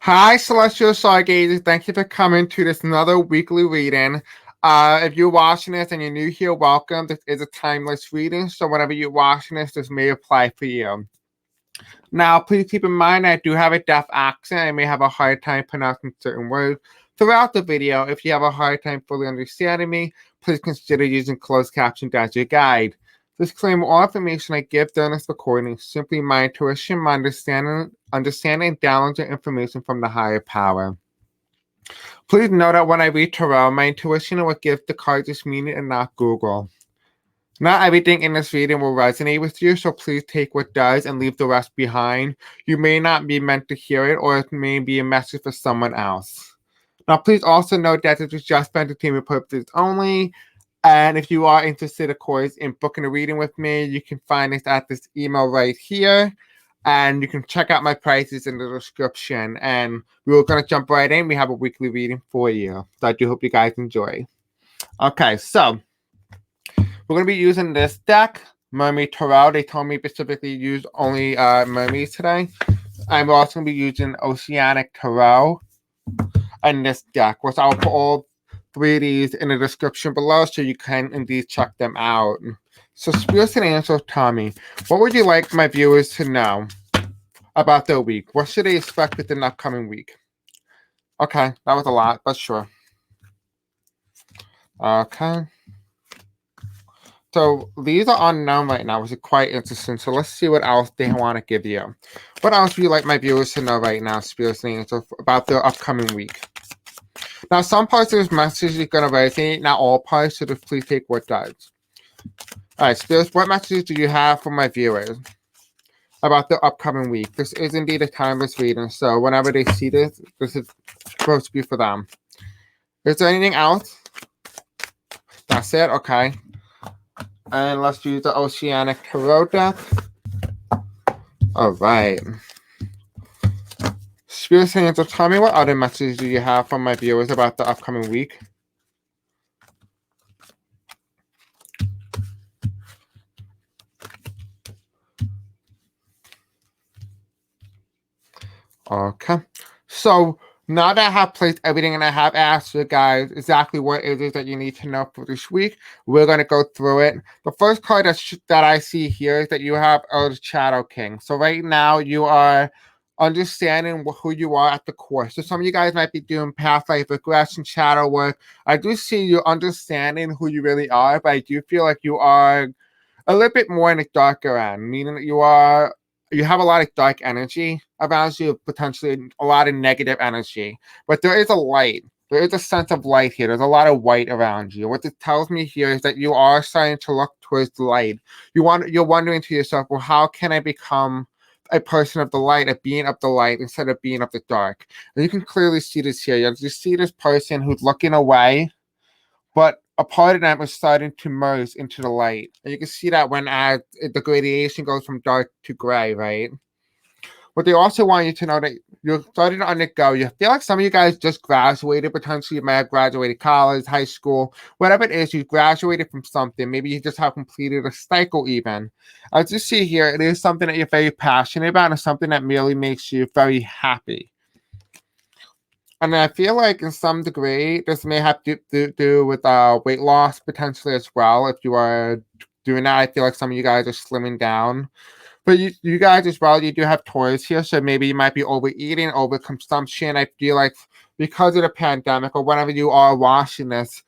Hi, Celestial Stargazers. Thank you for coming to this another weekly reading. If you're watching this and you're new here, welcome. This is a timeless reading, so whenever you're watching this may apply for you. Now, please keep in mind I do have a deaf accent. I may have a hard time pronouncing certain words throughout the video. If you have a hard time fully understanding me, please consider using closed captions as your guide. Disclaimer: all information I give during this recording is simply my intuition, my understanding and downloading information from the higher power. Please note that when I read tarot, my intuition will give the cards its meaning and not Google. Not everything in this reading will resonate with you, so please take what does and leave the rest behind. You may not be meant to hear it, or it may be a message for someone else. Now, please also note that this is just for entertainment purposes only. And if you are interested, of course, in booking a reading with me, you can find us at this email right here. And you can check out my prices in the description. And we're going to jump right in. We have a weekly reading for you. So I do hope you guys enjoy. Okay, so we're going to be using this deck, Mermaid Tarot. They told me specifically use only mermaids today. I'm also going to be using Oceanic Tarot and this deck, which I'll put all three of these in the description below so you can indeed check them out. So, Spirits and Angels, tell me, what would you like my viewers to know about their week? What should they expect within the upcoming week? Okay, that was a lot, but sure. Okay. So these are unknown right now, which is quite interesting. So let's see what else they want to give you. What else would you like my viewers to know right now, Spirits and Angels, about their upcoming week? Now, some parts of this message is going to resonate, not all parts, so just please take what does. All right, Spirits, what messages do you have for my viewers about the upcoming week? This is indeed a timeless reading, so whenever they see this, this is supposed to be for them. Is there anything else? That's it? Okay. And let's use the Oceanic Tarot deck. All right. Spirits and Angels, tell me what other messages do you have from my viewers about the upcoming week? Okay. So now that I have placed everything and I have asked you guys exactly what it is that you need to know for this week, we're going to go through it. The first card that I see here is that you have the Shadow King. So right now you are understanding who you are at the core. So some of you guys might be doing past life regression, shadow work. I do see you understanding who you really are, but I do feel like you are a little bit more in the darker end, meaning that you have a lot of dark energy around you, potentially a lot of negative energy. But there is a light. There is a sense of light here. There's a lot of white around you. What this tells me here is that you are starting to look towards the light. You're wondering to yourself, well, how can I become a person of the light, a being of the light, instead of being of the dark? And you can clearly see this here. You see this person who's looking away, but a part of them is starting to merge into the light. And you can see that when as the gradation goes from dark to gray, right? But they also want you to know that you're starting to undergo. You feel like some of you guys just graduated. Potentially, you might have graduated college, high school, whatever it is. You graduated from something. Maybe you just have completed a cycle. Even as you see here, it is something that you're very passionate about, and something that merely makes you very happy. And I feel like in some degree, this may have to do with weight loss potentially as well. If you are doing that, I feel like some of you guys are slimming down. But you guys as well, you do have Taurus here, so maybe you might be overeating, overconsumption. I feel like because of the pandemic or whenever you are watching this,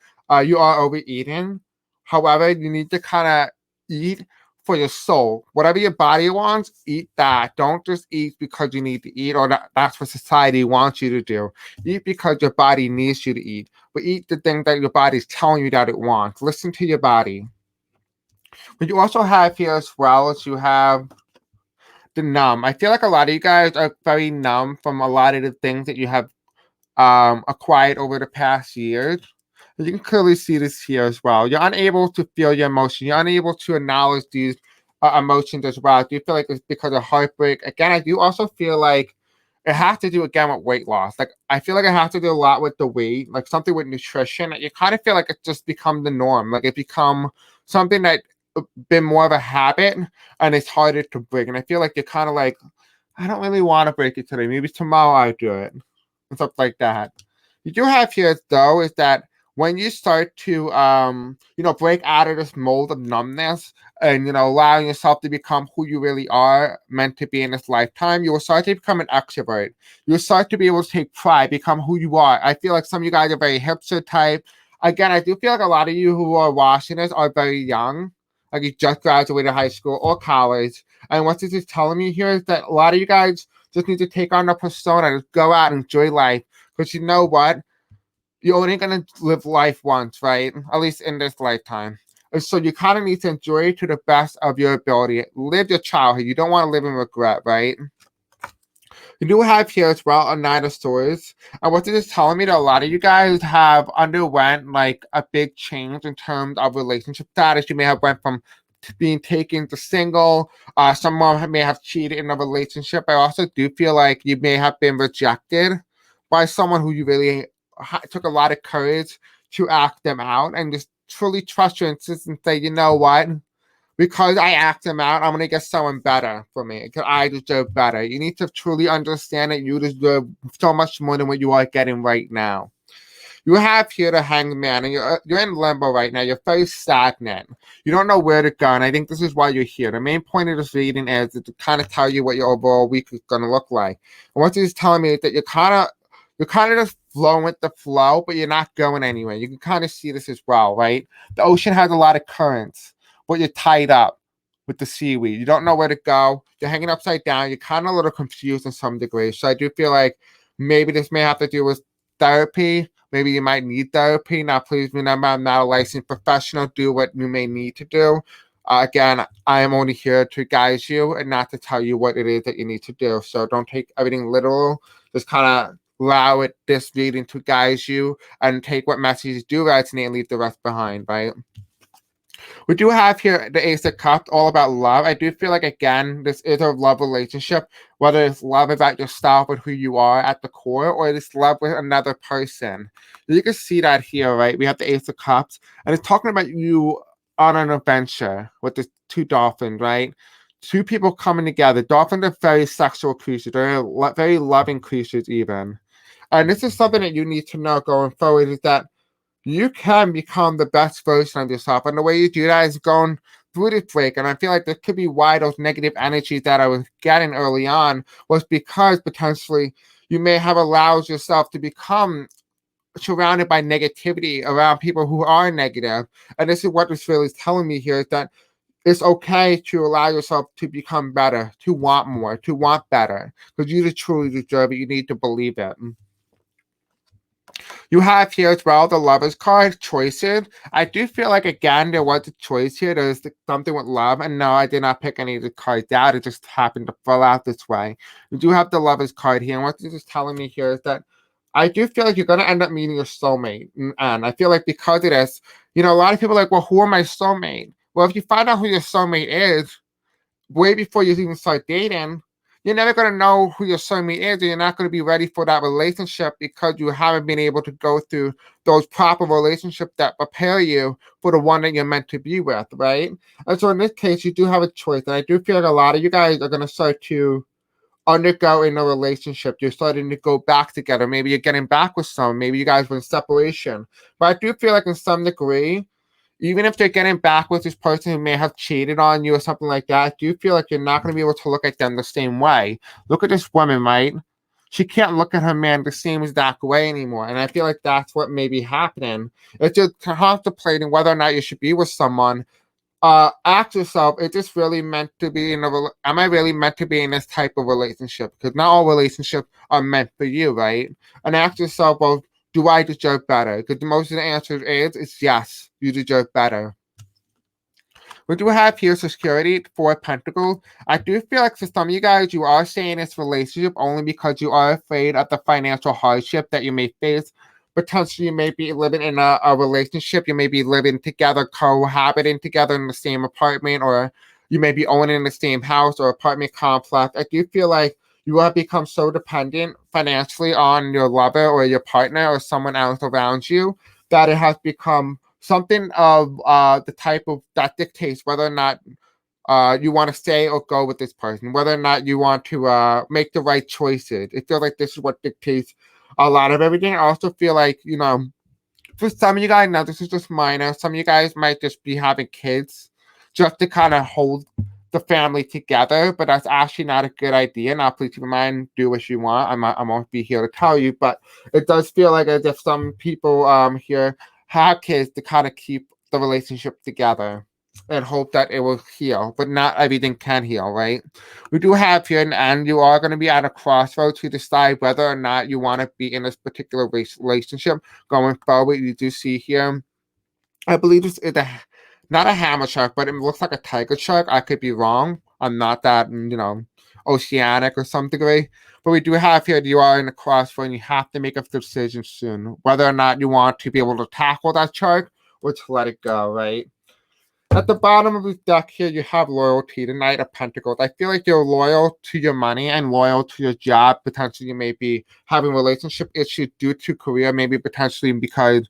you are overeating. However, you need to kind of eat for your soul. Whatever your body wants, eat that. Don't just eat because you need to eat or that's what society wants you to do. Eat because your body needs you to eat. But eat the thing that your body's telling you that it wants. Listen to your body. But you also have here as well as you have the numb. I feel like a lot of you guys are very numb from a lot of the things that you have acquired over the past years. You can clearly see this here as well. You're unable to feel your emotion. You're unable to acknowledge these emotions as well. Do you feel like it's because of heartbreak? Again, I do also feel like it has to do again with weight loss. Like I feel like it has to do a lot with the weight, like something with nutrition. You kind of feel like it's just become the norm. Like it become something that been more of a habit and it's harder to break. And I feel like you're kind of like, I don't really want to break it today. Maybe tomorrow I'll do it. And stuff like that. You do have here though is that when you start to break out of this mold of numbness and allowing yourself to become who you really are meant to be in this lifetime, you will start to become an extrovert. You'll start to be able to take pride, become who you are. I feel like some of you guys are very hipster type. Again, I do feel like a lot of you who are watching this are very young, like you just graduated high school or college. And what this is telling me here is that a lot of you guys just need to take on a persona, just go out and enjoy life. Because you know what? You're only going to live life once, right? At least in this lifetime. And so you kind of need to enjoy it to the best of your ability. Live your childhood. You don't want to live in regret, right? You do have here as well a Nine of Swords. And what this is telling me that a lot of you guys have underwent like a big change in terms of relationship status. You may have went from being taken to single. Someone may have cheated in a relationship. I also do feel like you may have been rejected by someone who you really took a lot of courage to act them out and just truly trust your instincts and say, you know what? Because I act them out, I'm going to get someone better for me because I deserve better. You need to truly understand that you deserve so much more than what you are getting right now. You have here the Hanged Man, and you're in limbo right now. You're very stagnant. You don't know where to go, and I think this is why you're here. The main point of this reading is to kind of tell you what your overall week is going to look like. And what this is telling me is that you're kind of just flowing with the flow, but you're not going anywhere. You can kind of see this as well, right? The ocean has a lot of currents, but you're tied up with the seaweed. You don't know where to go. You're hanging upside down. You're kind of a little confused in some degree. So I do feel like maybe this may have to do with therapy. Maybe you might need therapy. Now, please remember, I'm not a licensed professional. Do what you may need to do. Again, I am only here to guide you and not to tell you what it is that you need to do. So don't take everything literal. Just kind of allow this reading to guide you and take what messages do resonate and leave the rest behind, right? We do have here the Ace of Cups, all about love. I do feel like, again, this is a love relationship, whether it's love about yourself and who you are at the core, or it's love with another person. You can see that here, right? We have the Ace of Cups, and it's talking about you on an adventure with the two dolphins, right? Two people coming together. Dolphins are very sexual creatures. They're very loving creatures, even. And this is something that you need to know going forward is that you can become the best version of yourself. And the way you do that is going through this break. And I feel like this could be why those negative energies that I was getting early on was because potentially you may have allowed yourself to become surrounded by negativity around people who are negative. And this is what this really is telling me here is that it's okay to allow yourself to become better, to want more, to want better, because you truly deserve it. You need to believe it. You have here as well the Lover's card, choices. I do feel like, again, there was a choice here. There's something with love. And no, I did not pick any of the cards out. It just happened to fall out this way. You do have the Lover's card here. And what this is telling me here is that I do feel like you're going to end up meeting your soulmate. And I feel like because of this, a lot of people are like, well, who are my soulmate? Well, if you find out who your soulmate is way before you even start dating, you're never going to know who your soulmate is, and you're not going to be ready for that relationship because you haven't been able to go through those proper relationships that prepare you for the one that you're meant to be with, right? And so in this case, you do have a choice, and I do feel like a lot of you guys are going to start to undergo in a relationship. You're starting to go back together. Maybe you're getting back with someone. Maybe you guys were in separation. But I do feel like in some degree, even if they're getting back with this person who may have cheated on you or something like that, I do feel like you're not going to be able to look at them the same way. Look at this woman, right? She can't look at her man the same exact way anymore. And I feel like that's what may be happening. It's just contemplating whether or not you should be with someone. Ask yourself, is this really meant to be am I really meant to be in this type of relationship? Because not all relationships are meant for you, right? And ask yourself, well, do I deserve better? Because most of the answer is yes, you deserve better. We do have here security for Pentacles. I do feel like for some of you guys, you are staying in this relationship only because you are afraid of the financial hardship that you may face. Potentially, you may be living in a relationship. You may be living together, cohabiting together in the same apartment, or you may be owning the same house or apartment complex. I do feel like you have become so dependent financially on your lover or your partner or someone else around you that it has become something of the type of that dictates whether or not you want to stay or go with this person, whether or not you want to make the right choices. It feels like this is what dictates a lot of everything. I also feel like, for some of you guys, now this is just minor. Some of you guys might just be having kids just to kind of hold the family together, but that's actually not a good idea. Now, please keep in mind, do what you want. I won't be here to tell you, but it does feel like as if some people here have kids to kind of keep the relationship together and hope that it will heal, but not everything can heal, right? We do have here an end. You are going to be at a crossroads to decide whether or not you want to be in this particular relationship going forward. You do see here, I believe this is not a hammer shark, but it looks like a tiger shark. I could be wrong. I'm not that, oceanic or some degree. But we do have here that you are in a crossroad and you have to make a decision soon, whether or not you want to be able to tackle that shark or to let it go, right? At the bottom of the deck here, you have loyalty, the Knight of Pentacles. I feel like you're loyal to your money and loyal to your job. Potentially, you may be having relationship issues due to career, maybe potentially because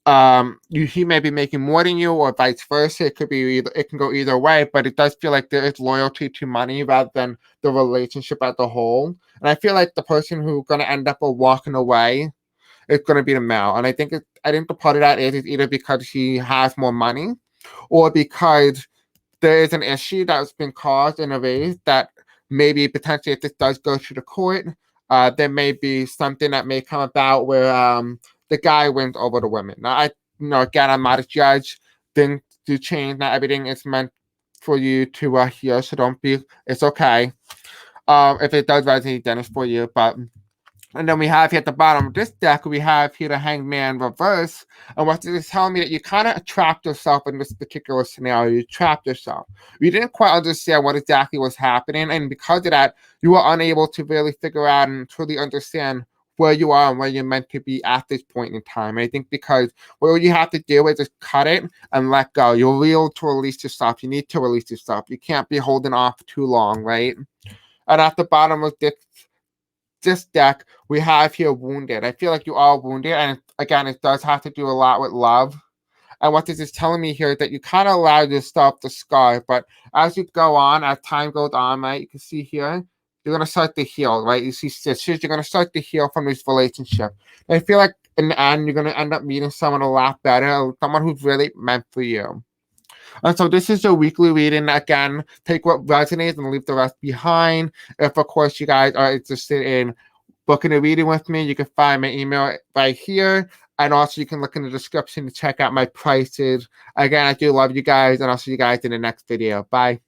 he may be making more than you or vice versa. It could be it can go either way, but it does feel like there is loyalty to money rather than the relationship as a whole. And I feel like the person who's going to end up walking away is going to be the male. And I think the part of that is either because he has more money or because there is an issue that's been caused in a way that maybe potentially if this does go to the court, there may be something that may come about where the guy wins over the women. Now, again, I'm not a judge. Things do change. Not everything is meant for you to hear, so don't be. It's okay if it does resonate, then it's for you. But and then we have here at the bottom of this deck, we have here the Hanged Man reverse. And what this is telling me that you kind of trapped yourself in this particular scenario. You trapped yourself. You didn't quite understand what exactly was happening. And because of that, you were unable to really figure out and truly understand where you are and where you're meant to be at this point in time. And I think because what you have to do is just cut it and let go. You're able to release yourself. You need to release yourself. You can't be holding off too long, right? And at the bottom of this deck, we have here wounded. I feel like you are wounded, and again, it does have to do a lot with love. And what this is telling me here is that you kind of allow yourself to scar, but as you go on, as time goes on, right, you can see here, you're going to start to heal, right? You see sisters, you're going to start to heal from this relationship. And I feel like in the end, you're going to end up meeting someone a lot better, someone who's really meant for you. And so this is your weekly reading. Again, take what resonates and leave the rest behind. If, of course, you guys are interested in booking a reading with me, you can find my email right here. And also, you can look in the description to check out my prices. Again, I do love you guys, and I'll see you guys in the next video. Bye.